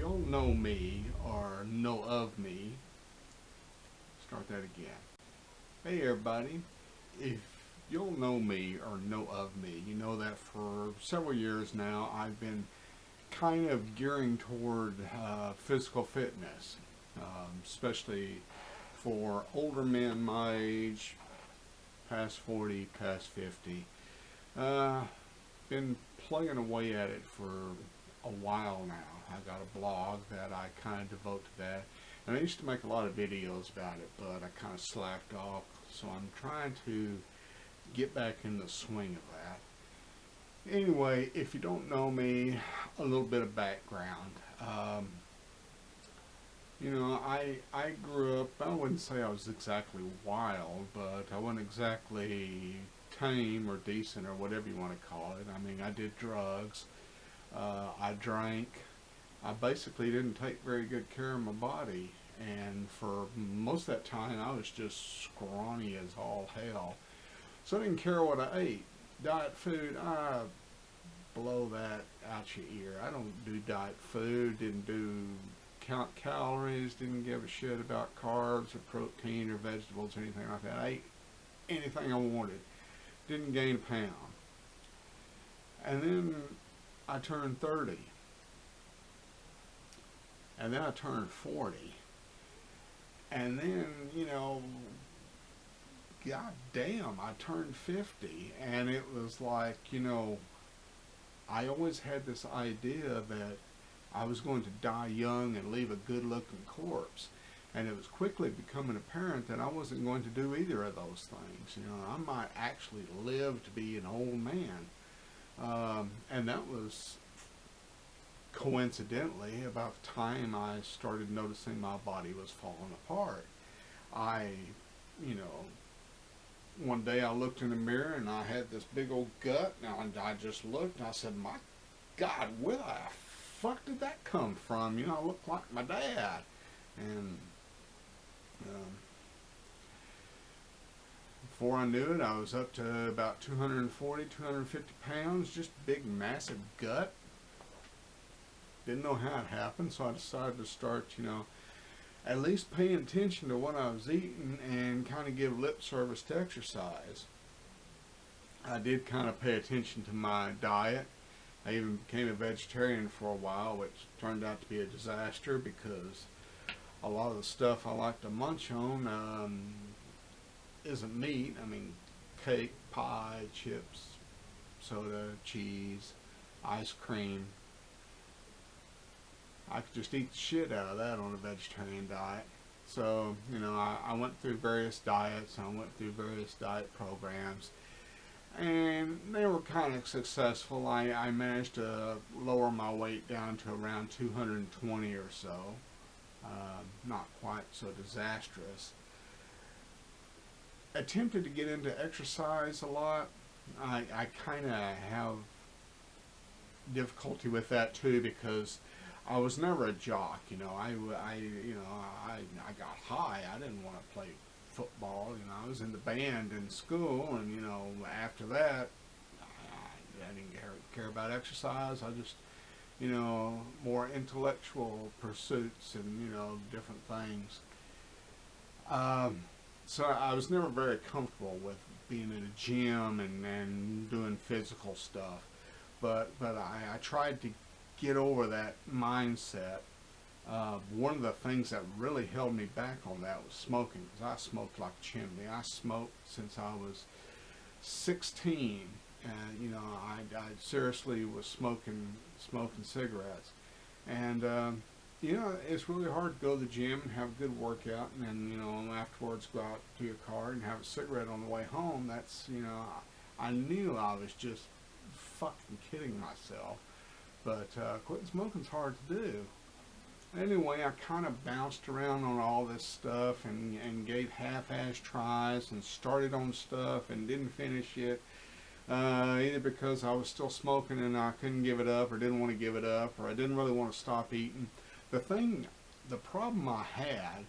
You all know me or know of me. Start that again. Hey everybody, if you'll know me or know of me, you know that for several years now I've been kind of gearing toward physical fitness, especially for older men my age, past 40, past 50. Uh, been plugging away at it for a while now. I got a blog that I kind of devote to that. And I used to make a lot of videos about it, but I kind of slacked off. So I'm trying to get back in the swing of that. Anyway, if you don't know me, a little bit of background. I grew up, I wouldn't say I was exactly wild, but I wasn't exactly tame or decent or whatever you want to call it. I mean, I did drugs. I drank. I basically didn't take very good care of my body. And for most of that time, I was just scrawny as all hell. So I didn't care what I ate. Diet food, I blow that out your ear. I don't do diet food, didn't do count calories, didn't give a shit about carbs or protein or vegetables or anything like that. I ate anything I wanted. Didn't gain a pound. And then I turned 30. And then I turned 40. And then, god damn, I turned 50. And it was like, I always had this idea that I was going to die young and leave a good looking corpse. And it was quickly becoming apparent that I wasn't going to do either of those things. I might actually live to be an old man. And that was coincidentally about the time I started noticing my body was falling apart. I, you know, one day I looked in the mirror and I had this big old gut. Now I just looked and I said, "My God, where the fuck did that come from?" I look like my dad. And before I knew it, I was up to about 240, 250 pounds, just big, massive gut. Didn't know how it happened, so I decided to start, at least paying attention to what I was eating and kind of give lip service to exercise. I did kind of pay attention to my diet. I even became a vegetarian for a while, which turned out to be a disaster because a lot of the stuff I like to munch on isn't meat. I mean, cake, pie, chips, soda, cheese, ice cream. I could just eat the shit out of that on a vegetarian diet. So, I went through various diets, I went through various diet programs, and they were kind of successful. I managed to lower my weight down to around 220 or so. Not quite so disastrous. Attempted to get into exercise a lot. I kind of have difficulty with that too because I was never a jock. I got high. I didn't want to play football. I was in the band in school, and after that, I didn't care about exercise. I just, more intellectual pursuits and different things. So I was never very comfortable with being in a gym and doing physical stuff. But I tried to get over that mindset. One of the things that really held me back on that was smoking, because I smoked like a chimney. I smoked since I was 16. And I seriously was smoking cigarettes. And it's really hard to go to the gym and have a good workout, and then afterwards go out to your car and have a cigarette on the way home. That's I knew I was just fucking kidding myself. But quitting smoking's hard to do. Anyway, I kind of bounced around on all this stuff and gave half-ass tries and started on stuff and didn't finish it. Either because I was still smoking and I couldn't give it up, or didn't want to give it up, or I didn't really want to stop eating. The problem I had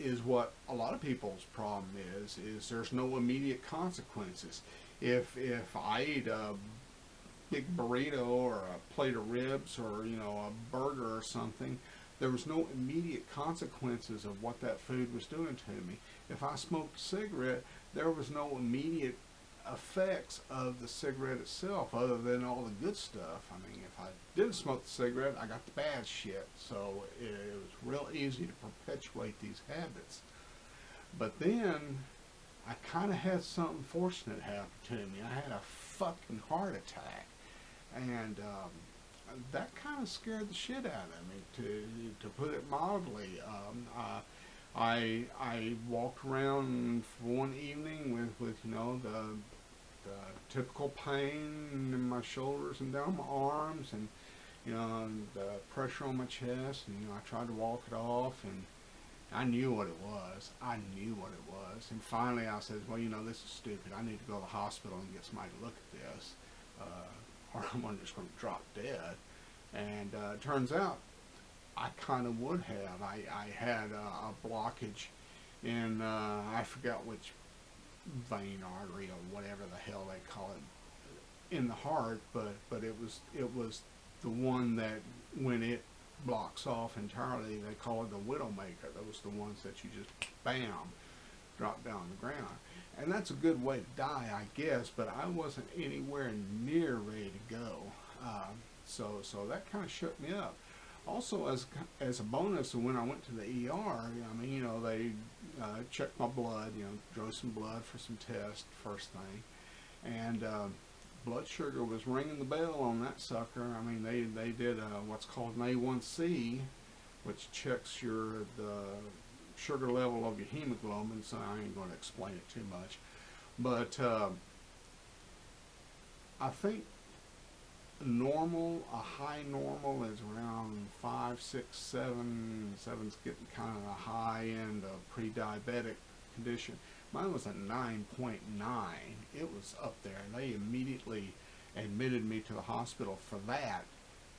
is what a lot of people's problem is there's no immediate consequences. If I eat a big burrito or a plate of ribs or, you know, a burger or something, there was no immediate consequences of what that food was doing to me. If I smoked a cigarette, there was no immediate effects of the cigarette itself other than all the good stuff. I mean, if I didn't smoke the cigarette, I got the bad shit. So it was real easy to perpetuate these habits. But then I kind of had something fortunate happen to me. I had a fucking heart attack, and that kind of scared the shit out of me, to put it mildly. I walked around for one evening with you know the typical pain in my shoulders and down my arms, and you know the pressure on my chest, and you know I tried to walk it off, and I knew what it was. I knew what it was. And finally I said, well, you know, this is stupid. I need to go to the hospital and get somebody to look at this, or I'm just going to drop dead. And it turns out I kind of would have. I had a blockage in, I forgot which vein, artery, or whatever the hell they call it, in the heart, but it was the one that, when it blocks off entirely, they call it the widowmaker. Those are the ones that you just bam, drop down the ground. And that's a good way to die, I guess, but I wasn't anywhere near ready to go. So that kind of shook me up. Also, as a bonus, when I went to the ER, I mean, you know, they checked my blood, you know, drew some blood for some tests first thing, and blood sugar was ringing the bell on that sucker. I mean, they did what's called an A1C, which checks the sugar level of your hemoglobin, so I ain't going to explain it too much. But I think normal, a high normal is around 5, 6, 7. 7's getting kind of the high end of pre-diabetic condition. Mine was a 9.9. It was up there, and they immediately admitted me to the hospital for that.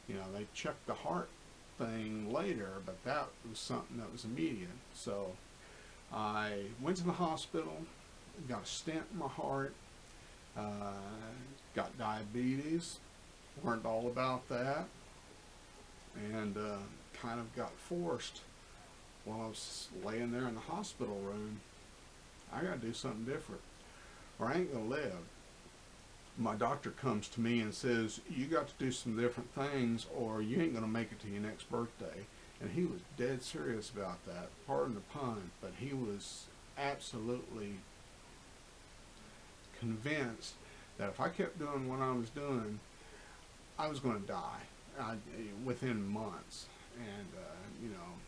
You know, they checked the heart thing later, but that was something that was immediate. So I went to the hospital, got a stent in my heart, got diabetes, learned all about that, and kind of got forced while I was laying there in the hospital room. I got to do something different, or I ain't going to live. My doctor comes to me and says, you got to do some different things or you ain't going to make it to your next birthday. And he was dead serious about that. Pardon the pun, but he was absolutely convinced that if I kept doing what I was doing, I was going to die within months. And, you know,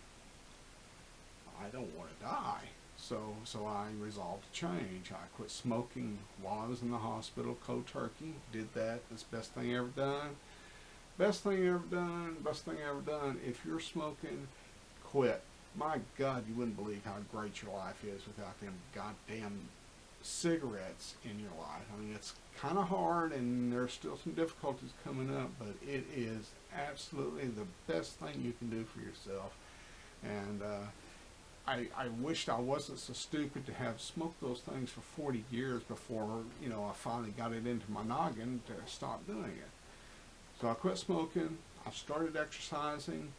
I don't want to die. So I resolved to change. I quit smoking while I was in the hospital, cold turkey. Did that. That's the best thing ever done. Best thing ever done. Best thing ever done. If you're smoking, quit. My God, you wouldn't believe how great your life is without them goddamn cigarettes in your life. I mean, it's kind of hard, and there's still some difficulties coming up, but it is absolutely the best thing you can do for yourself. And I wished I wasn't so stupid to have smoked those things for 40 years before, you know, I finally got it into my noggin to stop doing it. So I quit smoking. I started exercising.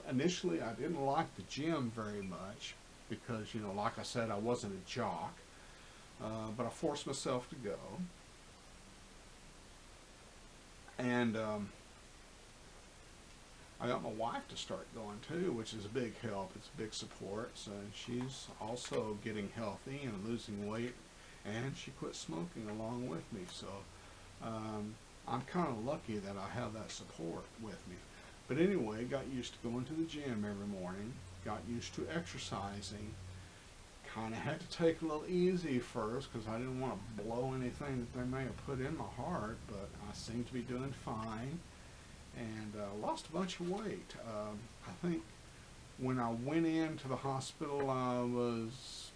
Initially, I didn't like the gym very much because, you know, like I said, I wasn't a jock. But I forced myself to go. And I got my wife to start going too, which is a big help. It's a big support. So she's also getting healthy and losing weight, and she quit smoking along with me. So I'm kind of lucky that I have that support with me. But anyway, got used to going to the gym every morning, got used to exercising. Kind of had to take a little easy first because I didn't want to blow anything that they may have put in my heart, but I seem to be doing fine. And lost a bunch of weight. I think when I went into the hospital, I was,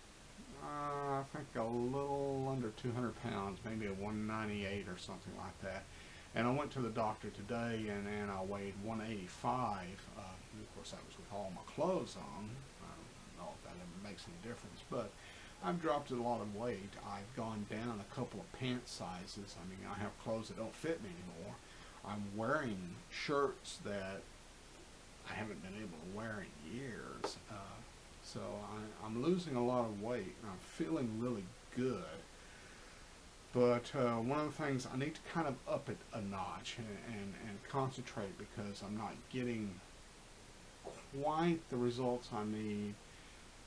I think a little under 200 pounds, maybe a 198 or something like that. And I went to the doctor today, and I weighed 185. Of course, that was with all my clothes on. I don't know if that ever makes any difference, but I've dropped a lot of weight. I've gone down a couple of pant sizes. I mean, I have clothes that don't fit me anymore. I'm wearing shirts that I haven't been able to wear in years. So I'm losing a lot of weight, and I'm feeling really good. But one of the things, I need to kind of up it a notch and concentrate, because I'm not getting quite the results I need.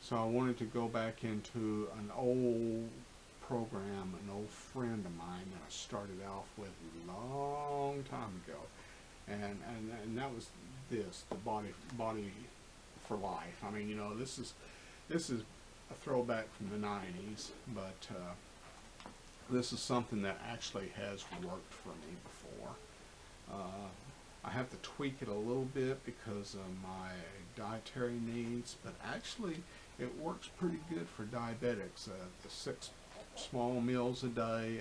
So I wanted to go back into an old program, an old friend of mine that I started off with a long time ago. And that was this, the Body for Life. I mean, you know, this is a throwback from the 90s, but this is something that actually has worked for me before. I have to tweak it a little bit because of my dietary needs, but actually it works pretty good for diabetics. The 6 small meals a day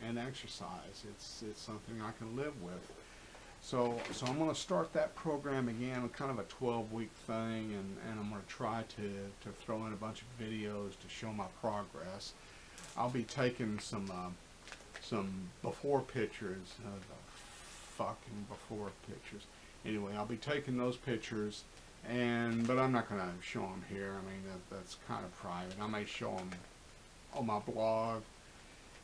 and exercise, it's something I can live with. So I'm going to start that program again, kind of a 12-week thing, and I'm going to try to throw in a bunch of videos to show my progress. I'll be taking some before pictures, the fucking before pictures. Anyway, I'll be taking those pictures, but I'm not going to show them here. I mean, that's kind of private. I may show them on my blog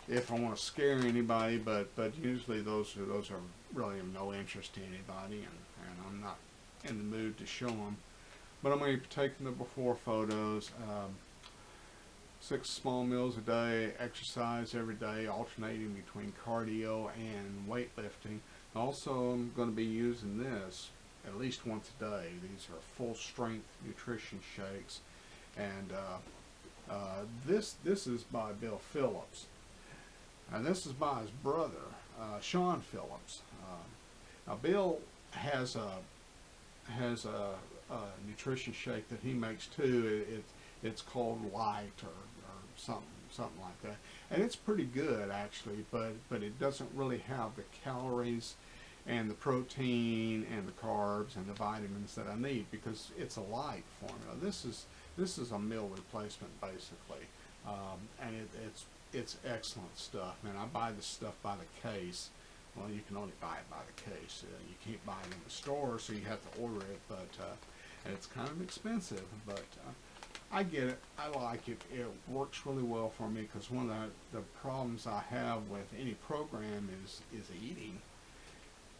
if I want to scare anybody, but usually those are really of no interest to anybody, and I'm not in the mood to show them. But I'm going to be taking the before photos. 6 small meals a day, exercise every day, alternating between cardio and weightlifting. Also, I'm going to be using this at least once a day. These are full strength nutrition shakes, and this is by Bill Phillips. And this is by his brother, Sean Phillips. Now Bill has a nutrition shake that he makes too. It's called Light or something like that, and it's pretty good actually. But it doesn't really have the calories and the protein and the carbs and the vitamins that I need, because it's a light formula. This is a meal replacement basically, and it's excellent stuff. Man, I buy this stuff by the case. Well, you can only buy it by the case. You can't buy it in the store, so you have to order it. But and it's kind of expensive, but I get it. I like it. It works really well for me, because one of the problems I have with any program is eating,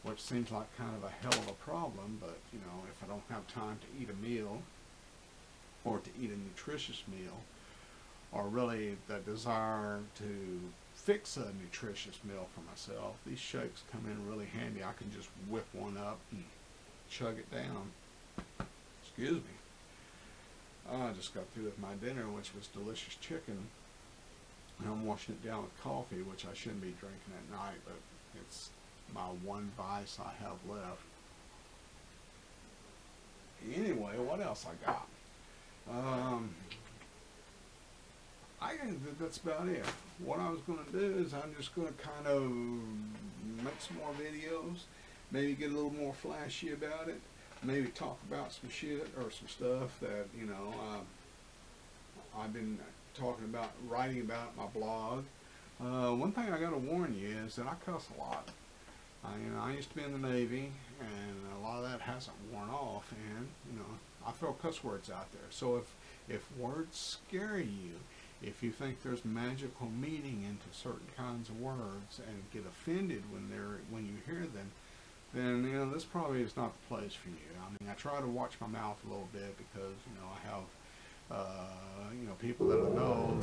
which seems like kind of a hell of a problem. But you know, if I don't have time to eat a meal, or to eat a nutritious meal, or really the desire to fix a nutritious meal for myself, these shakes come in really handy. I can just whip one up and chug it down. Excuse me. I just got through with my dinner, which was delicious chicken, and I'm washing it down with coffee, which I shouldn't be drinking at night, but it's my one vice I have left. Anyway, what else I got? That's about it. What I was going to do is I'm just going to kind of make some more videos, maybe get a little more flashy about it, maybe talk about some shit or some stuff that, you know, I've been talking about, writing about my blog. One thing I got to warn you is that I cuss a lot. You know, I used to be in the Navy, and a lot of that hasn't worn off, and, you know, I throw cuss words out there. So if words scare you, if you think there's magical meaning into certain kinds of words and get offended when you hear them, then, you know, this probably is not the place for you. I mean, I try to watch my mouth a little bit, because, you know, I have, you know, people that I know